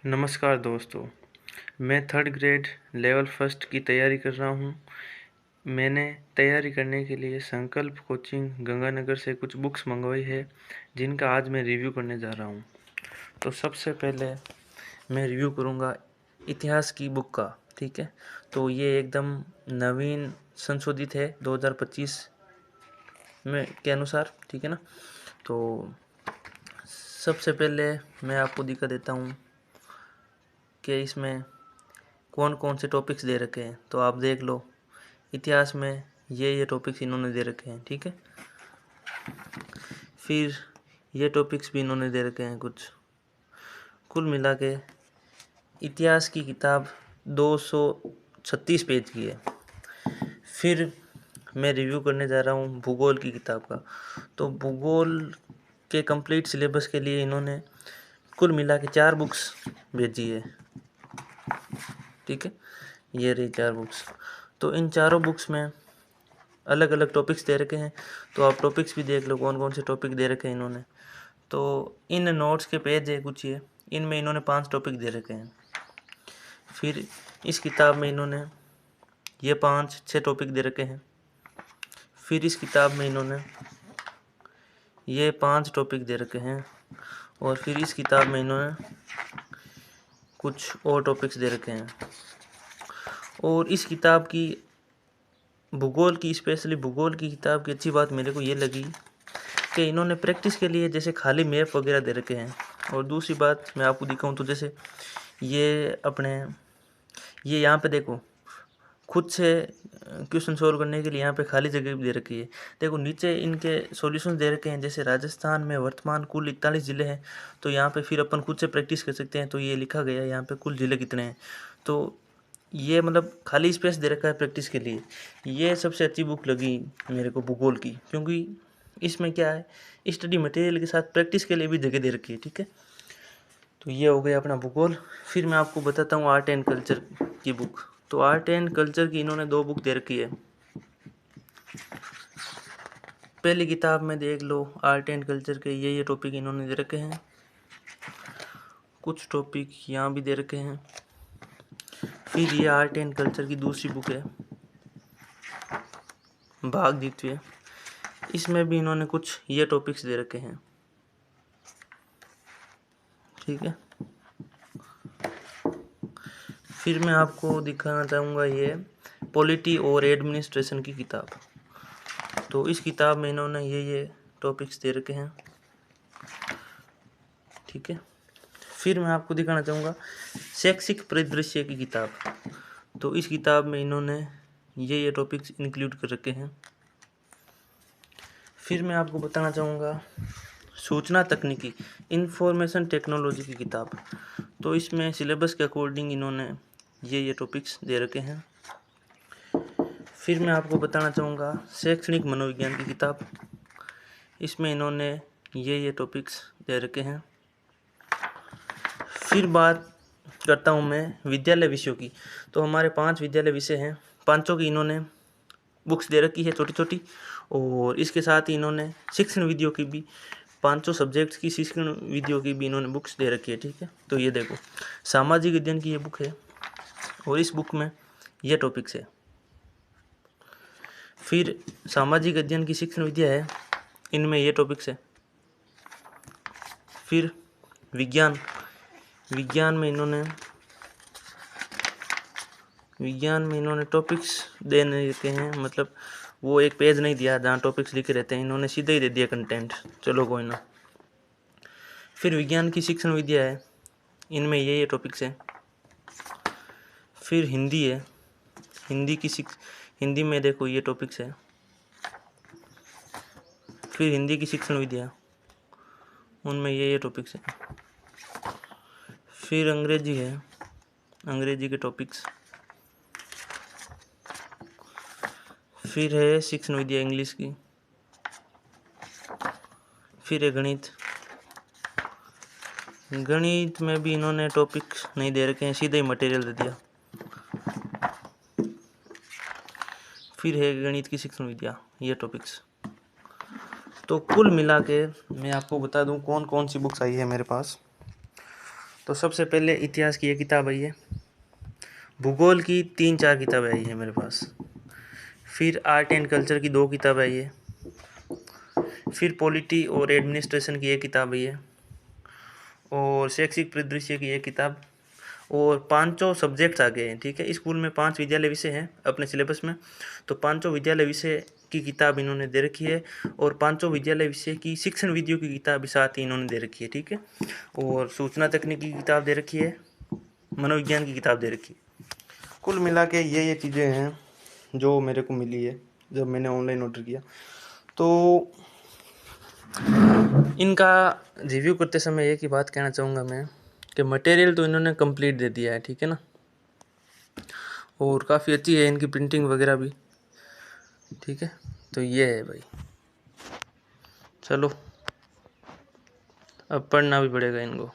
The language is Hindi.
नमस्कार दोस्तों, मैं थर्ड ग्रेड लेवल फर्स्ट की तैयारी कर रहा हूँ। मैंने तैयारी करने के लिए संकल्प कोचिंग गंगानगर से कुछ बुक्स मंगवाई है, जिनका आज मैं रिव्यू करने जा रहा हूँ। तो सबसे पहले मैं रिव्यू करूँगा इतिहास की बुक का, ठीक है। तो ये एकदम नवीन संशोधित है 2025 में के अनुसार, ठीक है ना। तो सबसे पहले मैं आपको दिखा देता हूँ कि इसमें कौन कौन से टॉपिक्स दे रखे हैं। तो आप देख लो, इतिहास में ये टॉपिक्स इन्होंने दे रखे हैं, ठीक है। फिर ये टॉपिक्स भी इन्होंने दे रखे हैं कुछ। कुल मिला के इतिहास की किताब 236 पेज की है। फिर मैं रिव्यू करने जा रहा हूँ भूगोल की किताब का। तो भूगोल के कंप्लीट सिलेबस के लिए इन्होंने कुल मिला के 4 बुक्स भेजी है, ठीक है। ये रही 4 बुक्स। तो इन चारों बुक्स में अलग अलग टॉपिक्स दे रखे हैं। तो आप टॉपिक्स भी देख लो कौन कौन से टॉपिक दे रखे हैं इन्होंने। तो इन नोट्स के पेज है कुछ ये, इनमें इन्होंने 5 टॉपिक दे रखे हैं। फिर इस किताब में इन्होंने ये 5-6 टॉपिक दे रखे हैं। फिर इस किताब में इन्होंने ये 5 टॉपिक दे रखे हैं। और फिर इस किताब में इन्होंने कुछ और टॉपिक्स दे रखे हैं। और इस किताब की भूगोल की, स्पेशली भूगोल की किताब की अच्छी बात मेरे को ये लगी कि इन्होंने प्रैक्टिस के लिए जैसे खाली मैप वगैरह दे रखे हैं। और दूसरी बात मैं आपको दिखाऊं तो जैसे ये यहाँ पे देखो, खुद से क्वेश्चन सोल्व करने के लिए यहाँ पे खाली जगह भी दे रखी है। देखो नीचे इनके सॉल्यूशन दे रखे हैं, जैसे राजस्थान में वर्तमान कुल 41 ज़िले हैं। तो यहाँ पे फिर अपन खुद से प्रैक्टिस कर सकते हैं। तो ये लिखा गया है यहाँ पे कुल ज़िले कितने हैं। तो ये मतलब खाली स्पेस दे रखा है प्रैक्टिस के लिए। ये सबसे अच्छी बुक लगी मेरे को भूगोल की, क्योंकि इसमें क्या है, स्टडी मटेरियल के साथ प्रैक्टिस के लिए भी जगह दे रखी है, ठीक है। तो ये हो गया अपना भूगोल। फिर मैं आपको बताता हूँ आर्ट एंड कल्चर की बुक। तो आर्ट एंड कल्चर की इन्होंने 2 बुक दे रखी है। पहली किताब में देख लो, आर्ट एंड कल्चर के ये टॉपिक इन्होंने दे रखे हैं। कुछ टॉपिक यहाँ भी दे रखे हैं। फिर ये आर्ट एंड कल्चर की दूसरी बुक है, भाग द्वितीय। इसमें भी इन्होंने कुछ ये टॉपिक्स दे रखे हैं, ठीक है। फिर मैं आपको दिखाना चाहूँगा ये पॉलिटी और एडमिनिस्ट्रेशन की किताब। तो इस किताब में इन्होंने ये टॉपिक्स दे रखे हैं, ठीक है। फिर मैं आपको दिखाना चाहूँगा शैक्षिक परिदृश्य की किताब। तो इस किताब में इन्होंने ये टॉपिक्स इंक्लूड कर रखे हैं। फिर मैं आपको बताना चाहूँगा सूचना तकनीकी, इंफॉर्मेशन टेक्नोलॉजी की किताब। तो इसमें सिलेबस के अकॉर्डिंग इन्होंने ये टॉपिक्स दे रखे हैं। फिर मैं आपको बताना चाहूँगा शैक्षणिक मनोविज्ञान की किताब। इसमें इन्होंने ये टॉपिक्स दे रखे हैं। फिर बात करता हूँ मैं विद्यालय विषयों की। तो हमारे 5 विद्यालय विषय हैं, पांचों की इन्होंने बुक्स दे रखी है छोटी छोटी। और इसके साथ ही इन्होंने शिक्षण विधियों की भी, 500 सब्जेक्ट्स की शिक्षण विधियों की भी इन्होंने बुक्स दे रखी है, ठीक है। तो ये देखो, सामाजिक अध्ययन की ये बुक है और इस बुक में ये टॉपिक्स है। फिर सामाजिक अध्ययन की शिक्षण विधियाँ है, इनमें ये टॉपिक्स है। फिर विज्ञान में इन्होंने टॉपिक्स देने देते हैं, मतलब वो एक पेज नहीं दिया जहाँ टॉपिक्स लिखे रहते हैं, इन्होंने सीधे ही दे दिया कंटेंट। चलो कोई ना। फिर विज्ञान की शिक्षण विद्या है, इनमें ये टॉपिक्स हैं। फिर हिंदी है, हिंदी में देखो ये टॉपिक्स है। फिर हिंदी की शिक्षण विद्या, उनमें ये टॉपिक्स हैं। फिर अंग्रेजी है, अंग्रेजी के टॉपिक्स। फिर है शिक्षण विद्या इंग्लिश की। फिर है गणित में भी इन्होंने टॉपिक्स नहीं दे रखे हैं, सीधे ही मटेरियल दे दिया। फिर है गणित की शिक्षण विद्या, ये टॉपिक्स। तो कुल मिला के मैं आपको बता दूं कौन कौन सी बुक्स आई है मेरे पास। तो सबसे पहले इतिहास की ये किताब आई है, भूगोल की 3-4 किताबें आई है मेरे पास, फिर आर्ट एंड कल्चर की 2 किताबें आई है, फिर पॉलिटी और एडमिनिस्ट्रेशन की एक किताब आई है, और शैक्षिक परिदृश्य की एक किताब, और 5 सब्जेक्ट्स आ गए हैं। ठीक है, स्कूल में 5 विद्यालय विषय हैं अपने सिलेबस में, तो 5 विद्यालय विषय की किताब इन्होंने दे रखी है, और 5 विद्यालय विषय की शिक्षण विधियों की किताब भी साथ ही इन्होंने दे रखी है। ठीक है, और सूचना तकनीकी की किताब दे रखी है, मनोविज्ञान की किताब दे रखी है। कुल मिला के ये चीज़ें हैं जो मेरे को मिली है जब मैंने ऑनलाइन ऑर्डर किया। तो इनका रिव्यू करते समय एक ही बात कहना चाहूँगा मैं कि मटेरियल तो इन्होंने कंप्लीट दे दिया है। ठीक है ना, और काफ़ी अच्छी है इनकी प्रिंटिंग वगैरह भी। ठीक है, तो ये है भाई, चलो अब पढ़ना भी पड़ेगा इनको।